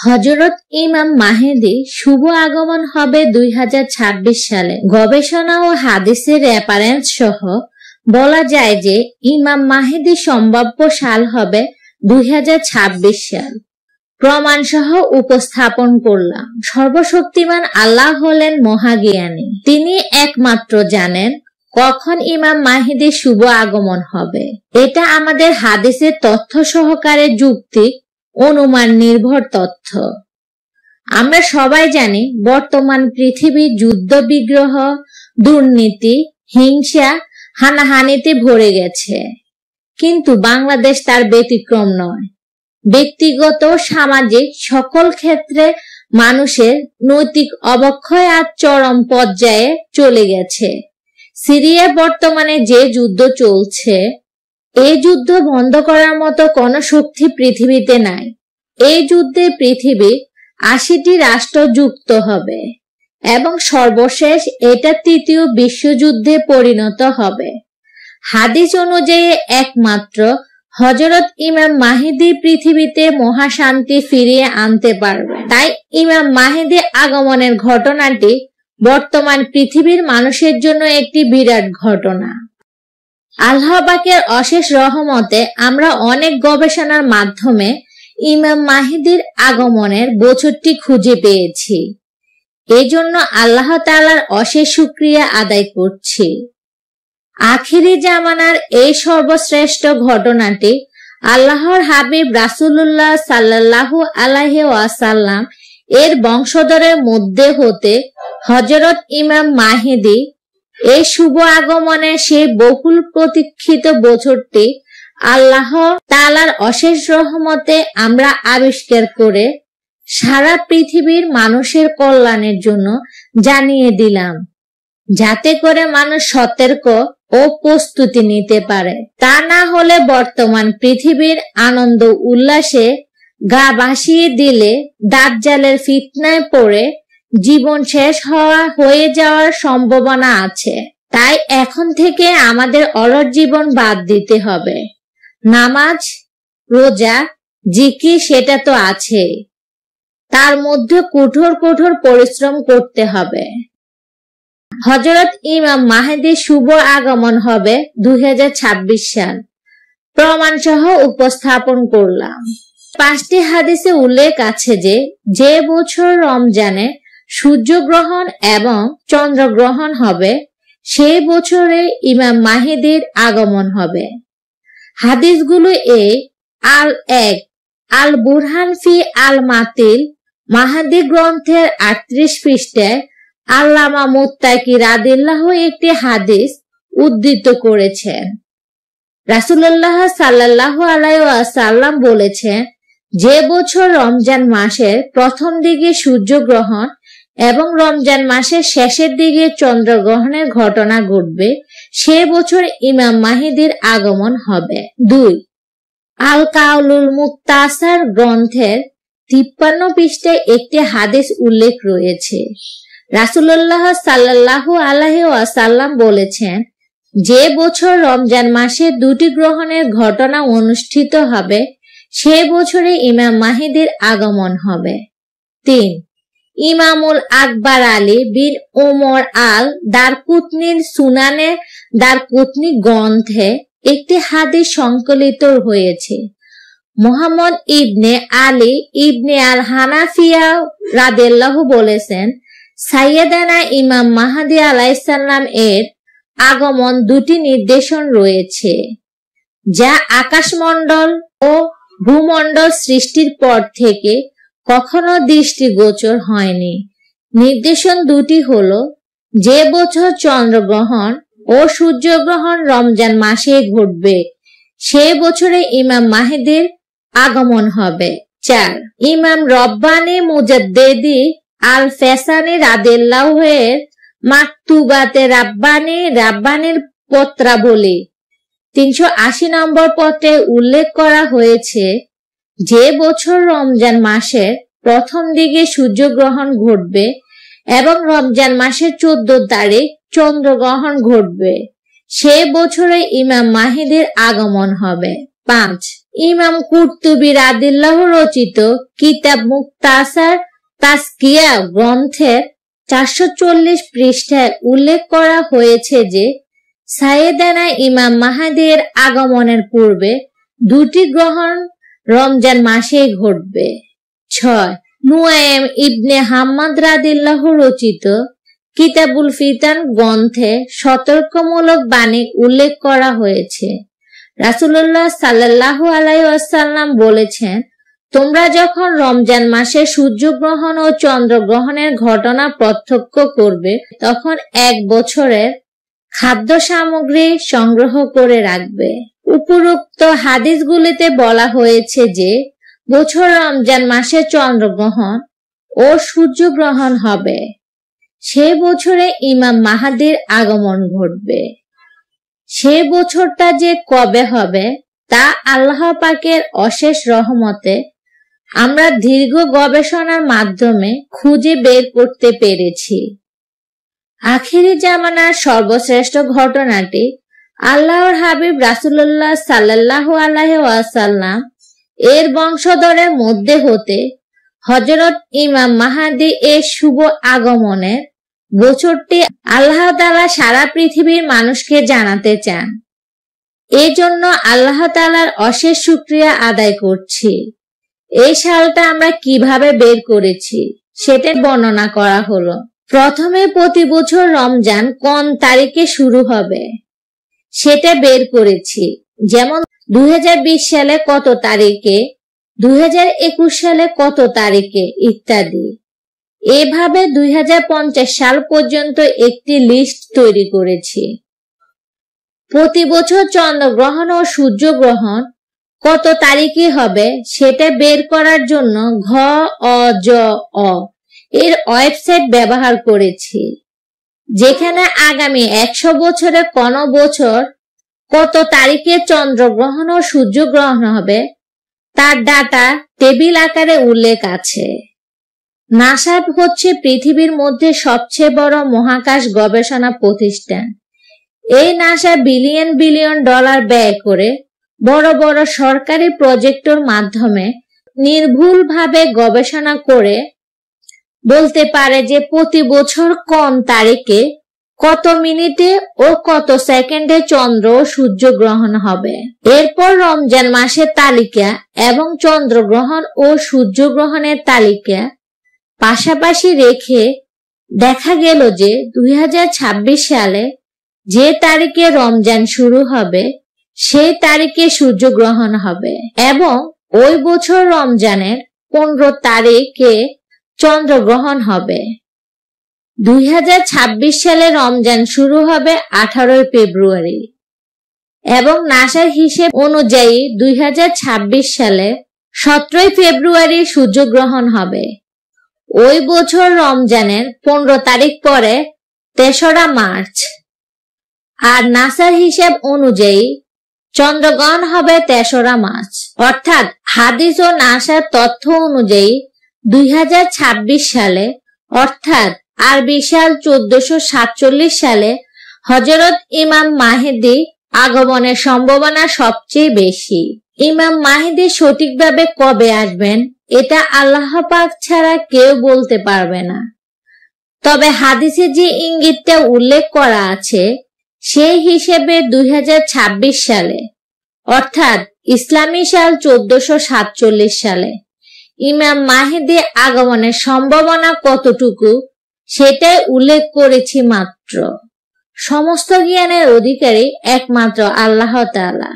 হযরত ইমাম মাহেদী শুভ আগমন হবে 2026 সালে। গবেষণা ও হাদিসের রেফারেন্স সহ বলা যায় যে ইমাম মাহেদী সম্ভাব্য সাল হবে 2026 সাল। প্রমাণ সহ উপস্থাপন করলাম। সর্বশক্তিমান আল্লাহ হলেন মহাজ্ঞানী। তিনি একমাত্র জানেন কখন ইমাম মাহেদীর শুভ আগমন হবে। এটা আমাদের হাদিসের তথ্য সহকারে যুক্তিক অনুমান নির্ভর তথ্য। আমরা সবাই জানি বর্তমান পৃথিবী যুদ্ধ বিগ্রহ, দুর্নীতি, হিংসা, হানাহানিতে ভরে গেছে, কিন্তু বাংলাদেশ তার ব্যতিক্রম নয়। ব্যক্তিগত সামাজিক সকল ক্ষেত্রে মানুষের নৈতিক অবক্ষয় আজ চরম পর্যায়ে চলে গেছে। সিরিয়ায় বর্তমানে যে যুদ্ধ চলছে, এই যুদ্ধ বন্ধ করার মতো কোন শক্তি পৃথিবীতে নাই। এই যুদ্ধে পৃথিবী 80টি রাষ্ট্র যুক্ত হবে এবং সর্বশেষ এটা তৃতীয় বিশ্বযুদ্ধে পরিণত হবে। হাদিস অনুযায়ী একমাত্র হযরত ইমাম মাহেদী পৃথিবীতে মহাশান্তি ফিরিয়ে আনতে পারবে। তাই ইমাম মাহেদী আগমনের ঘটনাটি বর্তমান পৃথিবীর মানুষের জন্য একটি বিরাট ঘটনা। আল্লাহ পাকের অশেষ রহমতে আমরা অনেক গবেষণার মাধ্যমে ইমাম মাহেদীর আগমনের বছরটি খুঁজে পেয়েছি। এজন্য আল্লাহ তাআলার অশেষ শুকরিয়া আদায় করছি। আখিরি জামানার এই সর্বশ্রেষ্ঠ ঘটনাটি আল্লাহর হাবিব রাসূলুল্লাহ সাল্লাল্লাহু আলাইহি ওয়াসাল্লাম এর বংশধরের মধ্যে হতে হযরত ইমাম মাহেদী এই শুভ আগমনের সেই বহুল প্রতীক্ষিত বছরটি আল্লাহ তাআলার অশেষ রহমতে আমরা আবিষ্কার করে সারা পৃথিবীর মানুষের কল্যাণের জন্য জানিয়ে দিলাম, যাতে করে মানুষ সতর্ক ও প্রস্তুতি নিতে পারে। তা না হলে বর্তমান পৃথিবীর আনন্দ উল্লাসে গা ভাসিয়ে দিলে দাজ্জালের ফিতনায় পড়ে জীবন শেষ হয়ে যাওয়ার সম্ভাবনা আছে। তাই এখন থেকে আমাদের অলস জীবন বাদ দিতে হবে। নামাজ, রোজা, জিকির সেটা তো আছে, তার মধ্যে কঠোর কঠোর পরিশ্রম করতে হবে। হযরত ইমাম মাহেদীর শুভ আগমন হবে 2026 সাল। প্রমাণ সহ উপস্থাপন করলাম। 5টি হাদিসে উল্লেখ আছে যে যে বছর রমজানে সূর্যগ্রহণ এবং চন্দ্রগ্রহণ হবে, সেই বছরে ইমাম মাহেদীর আগমন হবে। হাদিসগুলো আল-1 আল বুরহান ফি আল মাতিল মাহাদি গ্রন্থের 38 পৃষ্ঠায় আল্লামা মুত্তাকি রাদিয়াল্লাহু একটি হাদিস উদ্ধৃত করেছেন। রাসূলুল্লাহ সাল্লাল্লাহু আলাইহি ওয়াসাল্লাম বলেছেন, যে বছর রমজান মাসের প্রথম দিকে সূর্যগ্রহণ এবং রমজান মাসের শেষের দিকে চন্দ্রগ্রহণের ঘটনা ঘটবে, সে বছর ইমাম মাহেদীর আগমন হবে। 2 আল কাউলুল মুক্তাসার গ্রন্থের 53 পৃষ্ঠায় একটি হাদিস উল্লেখ রয়েছে। রাসূলুল্লাহ সাল্লাল্লাহু আলাইহি ওয়াসাল্লাম বলেছেন, যে বছর রমজান মাসে 2টি গ্রহণের ঘটনা অনুষ্ঠিত হবে, সে বছরে ইমাম মাহেদীর আগমন হবে। 3 ইমামুল আকবর আলী বিন ওমর আল দারকুতনির সুনানে দারকুতনি গ্রন্থে একটি হাদিস সংকলিত হয়েছে। মুহাম্মদ ইবনে আলী ইবনে আল হানাফিয়া রাদিয়াল্লাহু বলেছেন, সাইয়েদানা ইমাম মাহদী আলাইহিস সালাম এর আগমন 2টি নির্দেশন রয়েছে, যা আকাশমণ্ডল ও ভূমণ্ডল সৃষ্টির পর থেকে কখনো দৃষ্টিগোচর হয়নি। নির্দেশন 2টি হলো, যে বছর চন্দ্রগ্রহণ ও সূর্যগ্রহণ রমজান মাসে ঘটবে, সে বছরে ইমাম মাহেদীর আগমন হবে। 4 ইমাম রব্বানী মুজাদ্দিদি আল ফেসানি রাদিয়াল্লাহু এর মাকতুবাতে রাব্বানির পত্রাবলী 380 নম্বর পত্রে উল্লেখ করা হয়েছে, যে বছর রমজান মাসের প্রথম দিকে সূর্যগ্রহণ ঘটবে এবং রমজান মাসের 14 তারিখ চন্দ্রগ্রহণ ঘটবে, সে বছরে ইমাম মাহেদীর আগমন হবে। 5 ইমাম কুরতুবী রাদিয়াল্লাহু রচিত কিতাব মুখতাসার তাজকিয়া গ্রন্থের 440 পৃষ্ঠায় উল্লেখ করা হয়েছে যে সাইয়েদানা ইমাম মাহদীর আগমনের পূর্বে দুটি গ্রহণ রমজান মাসেই ঘটবে। 6. নুয়াইম ইবনে হাম্মাদ রাদিয়াল্লাহু রচিত কিতাবুল ফিতান গ্রন্থে সতর্কমূলক বাণী উল্লেখ করা হয়েছে। রাসূলুল্লাহ সাল্লাল্লাহু আলাইহি ওয়াসাল্লাম বলেছেন, তোমরা যখন রমজান মাসে সূর্যগ্রহণ ও চন্দ্রগ্রহণের ঘটনা প্রত্যক্ষ করবে তখন 1 বছরের খাদ্য সামগ্রী সংগ্রহ করে রাখবে। উপরোক্ত হাদিসগুলিতে বলা হয়েছে যে বছর রমজান মাসে চন্দ্রগ্রহণ ও সূর্যগ্রহণ হবে, সেই বছরে ইমাম মাহদীর আগমন ঘটবে। সেই বছরটা যে কবে হবে তা আল্লাহ পাকের অশেষ রহমতে আমরা দীর্ঘ গবেষণার মাধ্যমে খুঁজে বের করতে পেরেছি। আখিরি জামানার সর্বশ্রেষ্ঠ ঘটনাটি আল্লাহর হাবিব রাসূলুল্লাহ সাল্লাল্লাহু আলাইহি ওয়াসাল্লাম এর বংশধরের মধ্যে হতে হযরত ইমাম মাহদী এর শুভ আগমনের বছরটি আল্লাহ তাআলা সারা পৃথিবীর মানুষকে জানাতে চান। এজন্য আল্লাহ তাআলার অশেষ শুকরিয়া আদায় করছি। এই সালটা আমরা কিভাবে বের করেছি সেটা বর্ণনা করা হলো। প্রথমে প্রতি বছর রমজান কোন তারিখে শুরু হবে সেটা বের করেছি, যেমন 2020 সালে কত তারিখে, 2021 সালে কত তারিখে ইত্যাদি। এভাবে 2050 সাল পর্যন্ত একটি লিস্ট তৈরি করেছি। প্রতি বছর চন্দ্রগ্রহণ ও সূর্যগ্রহণ কত তারিখে হবে সেটা বের করার জন্য ঘ অ জ অ এর ওয়েবসাইট ব্যবহার করেছি, যেখানে আগামী 100 বছরে কোন বছর কত তারিখে চন্দ্রগ্রহণ ও সূর্যগ্রহণ হবে তার ডাটা টেবিল আকারে উল্লেখ আছে। নাসা হচ্ছে পৃথিবীর মধ্যে সবচেয়ে বড় মহাকাশ গবেষণা প্রতিষ্ঠান। এই নাসা বিলিয়ন বিলিয়ন ডলার ব্যয় করে বড় বড় সরকারি প্রজেক্টর মাধ্যমে নির্ভুলভাবে গবেষণা করে বলতে পারে যে প্রতি বছর কোন তারিখে কত মিনিটে ও কত সেকেন্ডে চন্দ্র ও সূর্যগ্রহণ হবে। এরপর রমজান মাসের তালিকা এবং চন্দ্রগ্রহণ ও সূর্যগ্রহণের তালিকা পাশাপাশি রেখে দেখা গেল যে 2026 সালে যে তারিখে রমজান শুরু হবে সেই তারিখে সূর্যগ্রহণ হবে এবং ওই বছর রমজানের 15 তারিখে চন্দ্রগ্রহণ হবে। 2026 সালে রমজান শুরু হবে 18 ফেব্রুয়ারি এবং নাসার হিসেব অনুযায়ী 2026 সালে 17 ফেব্রুয়ারি সূর্যগ্রহণ হবে। ওই বছর রমজানের 15 তারিখ পরে 3রা মার্চ। আর নাসার হিসেব অনুযায়ী চন্দ্রগ্রহণ হবে 3রা মার্চ। অর্থাৎ হাদিস ও নাসার তথ্য অনুযায়ী 2026 সালে অর্থাৎ আরবি সাল 1447 সালে হযরত ইমাম মাহদী আগমনের সম্ভাবনা সবচেয়ে বেশি। ইমাম মাহদী সঠিকভাবে কবে আসবেন এটা আল্লাহ পাক ছাড়া কেউ বলতে পারবে না। তবে হাদিসে যে ইঙ্গিতটা উল্লেখ করা আছে সেই হিসেবে 2026 সালে অর্থাৎ ইসলামী সাল 1447 সালে ইমাম মাহদী আগমনের সম্ভাবনা কতটুকু সেটাই উল্লেখ করেছি মাত্র। সমস্ত জ্ঞানের অধিকারী একমাত্র আল্লাহ তাআলা।